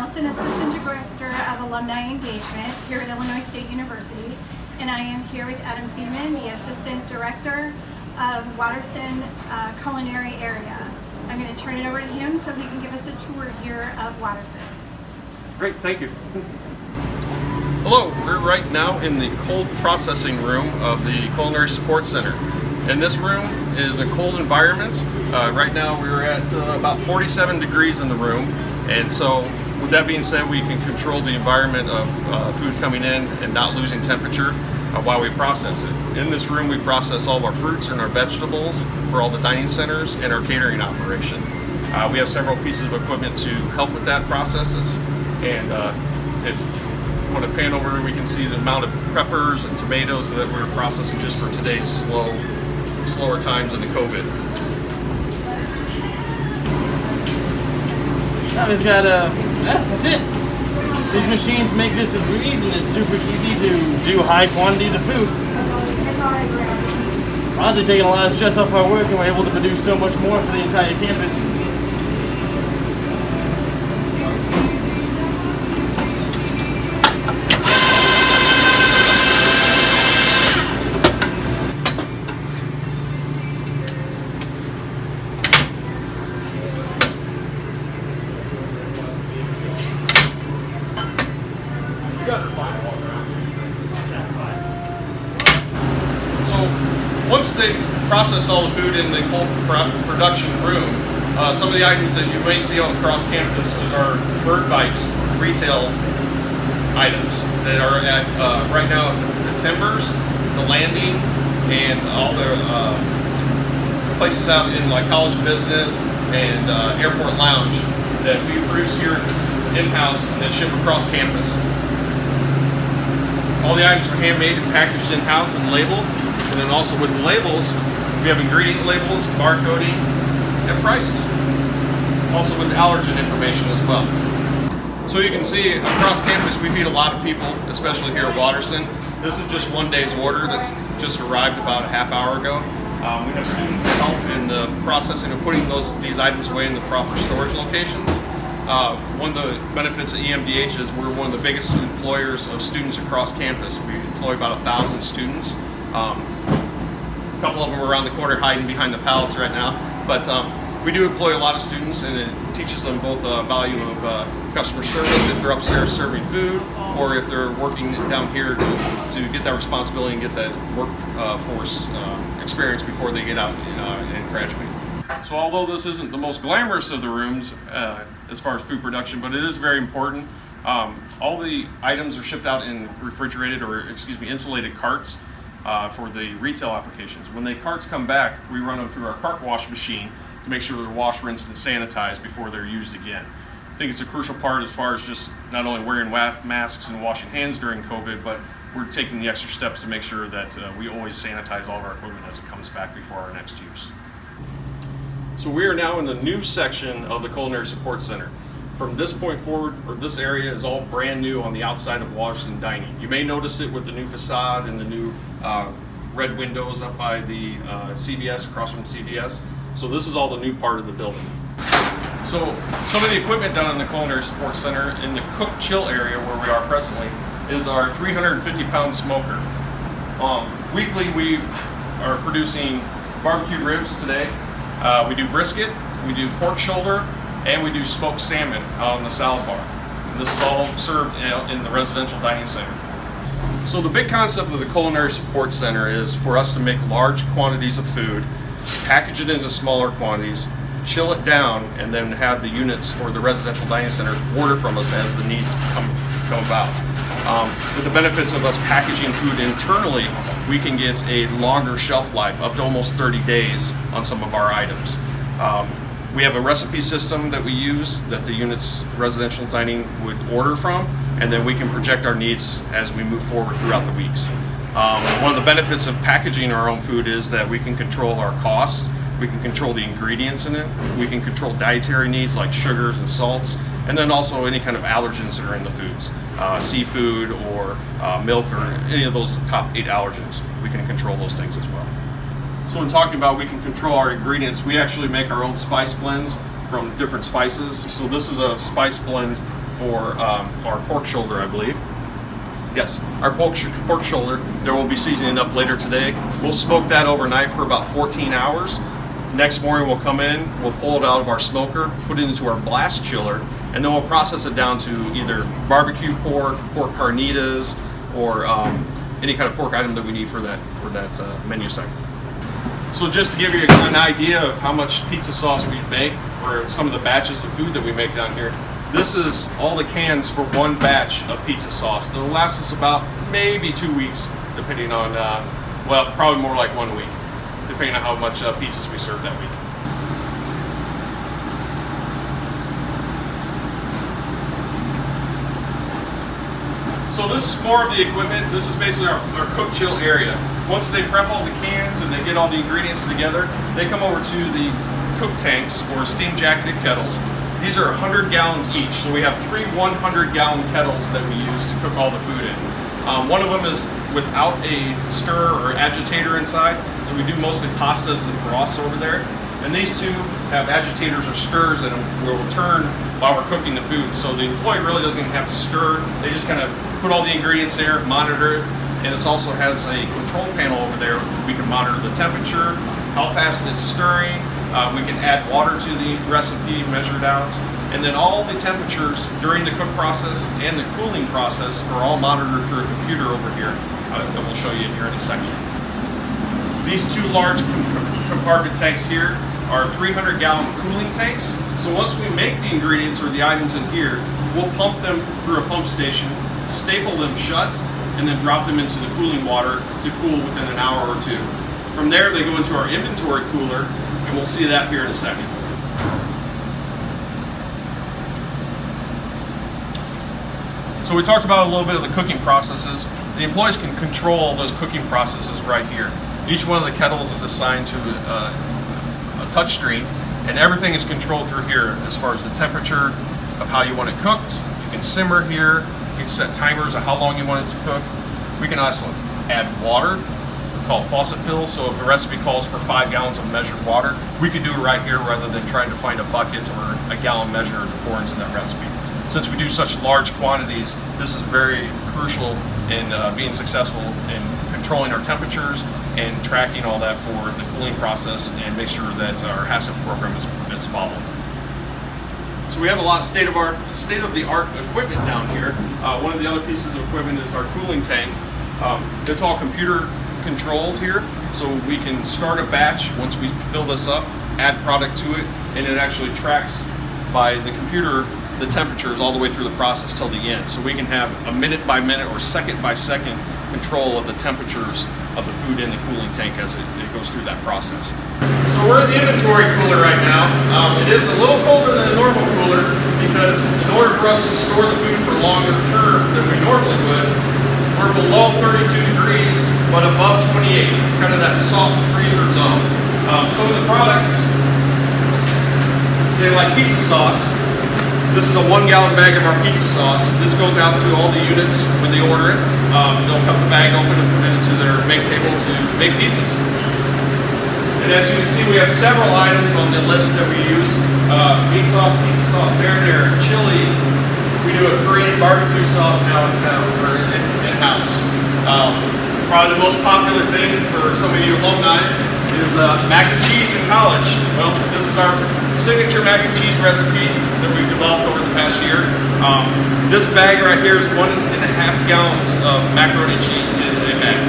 Allison, Assistant Director of Alumni Engagement here at Illinois State University, and I am here with Adam Feeman, the Assistant Director of Watterson Culinary Area. I'm going to turn it over to him so he can give us a tour here of Watterson. Great, thank you. Hello, we're right now in the cold processing room of the Culinary Support Center. And this room is a cold environment. Right now we're at about 47 degrees in the room. And so with that being said, we can control the environment of food coming in and not losing temperature while we process it. In this room we process all of our fruits and our vegetables for all the dining centers and our catering operation. We have several pieces of equipment to help with that processes. And if you want to pan over, we can see the amount of peppers and tomatoes that we're processing just for today's slower times in the COVID. It's got that's it. These machines make this a breeze, and it's super easy to do high quantities of food. Honestly, taking a lot of stress off our work, and we're able to produce so much more for the entire campus. So once they've processed all the food in the cold production room, some of the items that you may see across campus is our Bird Bites retail items that are at right now the Timbers, the Landing, and all the places out in like College of Business and Airport Lounge that we produce here in-house and then ship across campus. All the items are handmade and packaged in-house and labeled, and then also with the labels, we have ingredient labels, barcoding, and prices. Also with allergen information as well. So you can see across campus we feed a lot of people, especially here at Watterson. This is just one day's order that's just arrived about a half hour ago. We have students that help in the processing of putting these items away in the proper storage locations. One of the benefits of EMDH is we're one of the biggest employers of students across campus. We employ about 1,000 students. A couple of them are around the corner hiding behind the pallets right now. But we do employ a lot of students, and it teaches them both a value of customer service if they're upstairs serving food, or if they're working down here to get that responsibility and get that workforce experience before they get out and graduate. So although this isn't the most glamorous of the rooms as far as food production, but it is very important. All the items are shipped out in refrigerated insulated carts for the retail applications. When the carts come back, we run them through our cart wash machine to make sure they're washed, rinsed, and sanitized before they're used again. I think it's a crucial part as far as just not only wearing masks and washing hands during COVID, but we're taking the extra steps to make sure that we always sanitize all of our equipment as it comes back before our next use. So we are now in the new section of the Culinary Support Center. From this point forward, this area is all brand new on the outside of Watterson Dining. You may notice it with the new facade and the new red windows up by the CVS, across from CVS. So this is all the new part of the building. So some of the equipment down in the Culinary Support Center in the cook chill area where we are presently is our 350-pound smoker. Weekly we are producing barbecue ribs today. We do brisket, we do pork shoulder, and we do smoked salmon out on the salad bar. And this is all served in the residential dining center. So the big concept of the Culinary Support Center is for us to make large quantities of food, package it into smaller quantities, chill it down, and then have the units or the residential dining centers order from us as the needs come about. With the benefits of us packaging food internally, we can get a longer shelf life, up to almost 30 days on some of our items. We have a recipe system that we use that the units residential dining would order from, and then we can project our needs as we move forward throughout the weeks. One of the benefits of packaging our own food is that we can control our costs, we can control the ingredients in it, we can control dietary needs like sugars and salts, and then also any kind of allergens that are in the foods, seafood or milk or any of those top 8 allergens. We can control those things as well. So when talking about we can control our ingredients, we actually make our own spice blends from different spices. So this is a spice blend for our pork shoulder, I believe. Yes, our pork shoulder. There will be seasoning up later today. We'll smoke that overnight for about 14 hours. Next morning we'll come in, we'll pull it out of our smoker, put it into our blast chiller, and then we'll process it down to either barbecue pork, pork carnitas, or any kind of pork item that we need for that menu segment. So just to give you an idea of how much pizza sauce we make, or some of the batches of food that we make down here, this is all the cans for one batch of pizza sauce. It'll last us about maybe 2 weeks, depending on, well, probably more like 1 week, depending on how much pizzas we serve that week. So this is more of the equipment. This is basically our cook chill area. Once they prep all the cans and they get all the ingredients together, they come over to the cook tanks or steam jacketed kettles. These are 100 gallons each, so we have 3 100-gallon kettles that we use to cook all the food in. One of them is without a stir or agitator inside, so we do mostly pastas and broths over there. And these two have agitators or stirs in them where we'll turn while we're cooking the food. So the employee really doesn't even have to stir. They just kind of put all the ingredients there, monitor it, and it also has a control panel over there. We can monitor the temperature, how fast it's stirring. We can add water to the recipe, measure it out. And then all the temperatures during the cook process and the cooling process are all monitored through a computer over here that we'll show you here in a second. These two large compartment tanks here are 300-gallon cooling tanks. So once we make the ingredients or the items in here, we'll pump them through a pump station, staple them shut, and then drop them into the cooling water to cool within an hour or two. From there, they go into our inventory cooler, and we'll see that here in a second. So we talked about a little bit of the cooking processes. The employees can control those cooking processes right here. Each one of the kettles is assigned to a touch screen, and everything is controlled through here as far as the temperature of how you want it cooked. You can simmer here. You can set timers of how long you want it to cook. We can also add water, called faucet fills. So if the recipe calls for 5 gallons of measured water, we can do it right here rather than trying to find a bucket or a gallon measure to pour into that recipe. Since we do such large quantities, this is very crucial in being successful in controlling our temperatures and tracking all that for the cooling process and make sure that our HACCP program is followed. So we have a lot of state-of-the-art equipment down here. One of the other pieces of equipment is our cooling tank. It's all computer controlled here, so we can start a batch once we fill this up, add product to it, and it actually tracks by the computer the temperatures all the way through the process till the end. So we can have a minute-by-minute or second-by-second control of the temperatures of the food in the cooling tank as it goes through that process. So we're in the inventory cooler right now. It is a little colder than a normal cooler because in order for us to store the food for longer term than we normally would, we're below 32 degrees but above 28. It's kind of that soft freezer zone. Some of the products, say like pizza sauce, this is a 1-gallon bag of our pizza sauce. This goes out to all the units when they order it. They'll cut the bag open and put it into their make table to make pizzas. And as you can see, we have several items on the list that we use. Meat sauce, pizza sauce, marinara, chili. We do a Korean barbecue sauce now in town, or in-house. Probably the most popular thing for some of you alumni is mac and cheese in college. Well, this is our signature mac and cheese recipe that we've developed over the past year. This bag right here is 1.5 gallons of macaroni and cheese in a bag.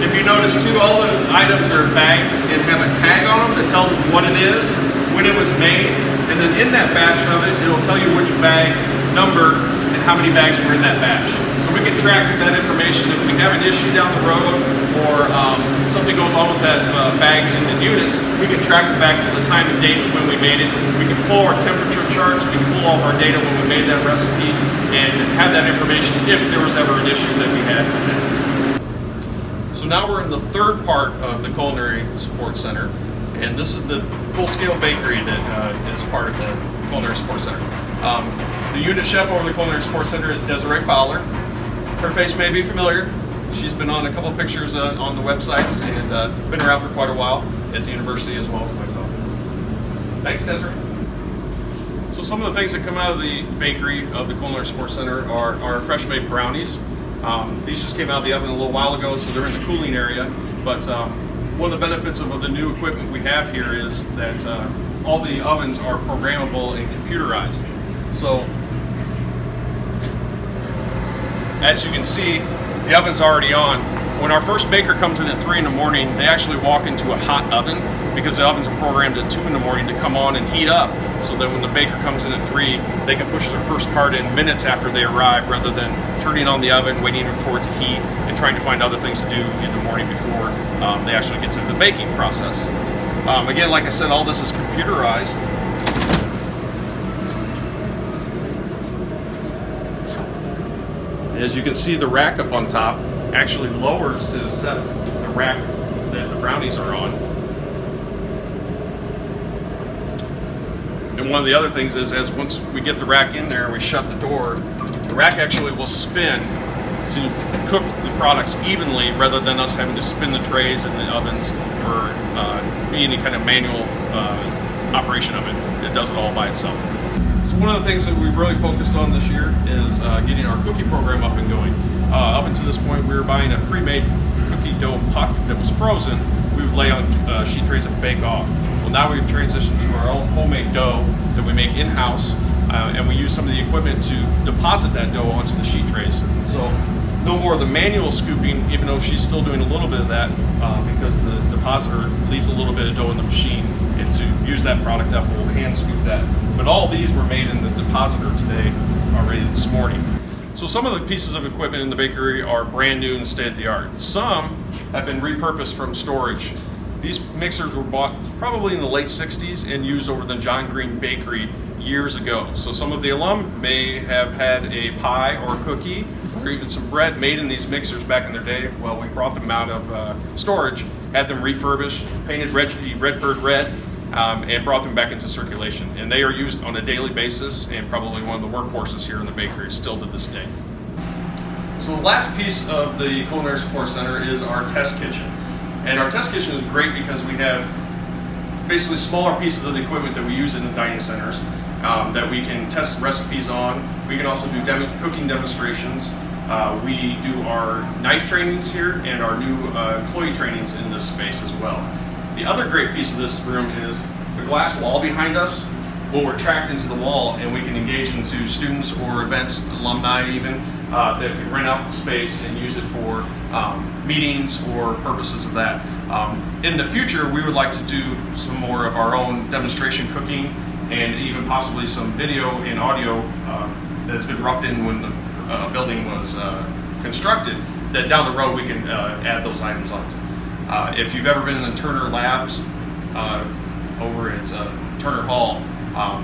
If you notice too, all the items are bagged and have a tag on them that tells them what it is, when it was made, and then in that batch of it, it'll tell you which bag number and how many bags were in that batch. So we can track that information. If we have an issue down the road or something goes on with that bag in the units, we can track it back to the time and date when we made it. We can pull our temperature charts, we can pull all of our data when we made that recipe and have that information if there was ever an issue that we had with it. So now we're in the third part of the Culinary Support Center, and this is the full-scale bakery that is part of the Culinary Support Center. The unit chef over the Culinary Support Center is Desiree Fowler. Her face may be familiar. She's been on a couple of pictures on the websites and been around for quite a while at the university as well as myself. Thanks, Desiree. So some of the things that come out of the bakery of the Culinary Support Center are fresh made brownies. These just came out of the oven a little while ago, so they're in the cooling area. But one of the benefits of the new equipment we have here is that all the ovens are programmable and computerized. So as you can see, the oven's already on. When our first baker comes in at 3 in the morning, they actually walk into a hot oven because the ovens are programmed at 2 in the morning to come on and heat up, so that when the baker comes in at 3, they can push their first cart in minutes after they arrive, rather than turning on the oven, waiting for it to heat, and trying to find other things to do in the morning before they actually get to the baking process. Again, like I said, all this is computerized. As you can see, the rack up on top actually lowers to set the rack that the brownies are on. And one of the other things is, as once we get the rack in there and we shut the door, the rack actually will spin to cook the products evenly, rather than us having to spin the trays in the ovens or be any kind of manual operation of it. It does it all by itself. So one of the things that we've really focused on this year is getting our cookie program up and going. Up until this point, we were buying a pre-made cookie dough puck that was frozen. We would lay on sheet trays and bake off. Well, now we've transitioned to our own homemade dough that we make in-house, and we use some of the equipment to deposit that dough onto the sheet trays. So no more of the manual scooping, even though she's still doing a little bit of that, because the depositor leaves a little bit of dough in the machine, and to use that product up, we'll hand scoop that. But all these were made in the depositor today, already this morning. So some of the pieces of equipment in the bakery are brand new and state-of-the-art. Some have been repurposed from storage. These mixers were bought probably in the late 60s and used over the John Green Bakery years ago. So some of the alum may have had a pie or a cookie or even some bread made in these mixers back in their day. Well, we brought them out of storage, had them refurbished, painted Redbird red, and brought them back into circulation. And they are used on a daily basis, and probably one of the workhorses here in the bakery still to this day. So the last piece of the Culinary Support Center is our test kitchen. And our test kitchen is great because we have basically smaller pieces of the equipment that we use in the dining centers that we can test recipes on. We can also do cooking demonstrations. We do our knife trainings here and our new employee trainings in this space as well. The other great piece of this room is the glass wall behind us will retract into the wall, and we can engage into students or events, alumni even, that can rent out the space and use it for meetings or purposes of that. In the future, we would like to do some more of our own demonstration cooking, and even possibly some video and audio that's been roughed in when the building was constructed, that down the road we can add those items onto. If you've ever been in the Turner Labs over at Turner Hall,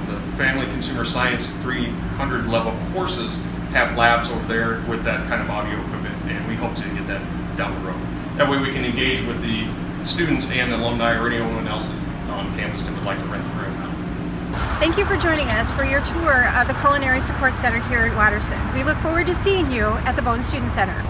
the Family Consumer Science 300 level courses have labs over there with that kind of audio equipment, and we hope to get that down the road. That way we can engage with the students and alumni or anyone else on campus that would like to rent the room out. Thank you for joining us for your tour of the Culinary Support Center here at Watterson. We look forward to seeing you at the Bone Student Center.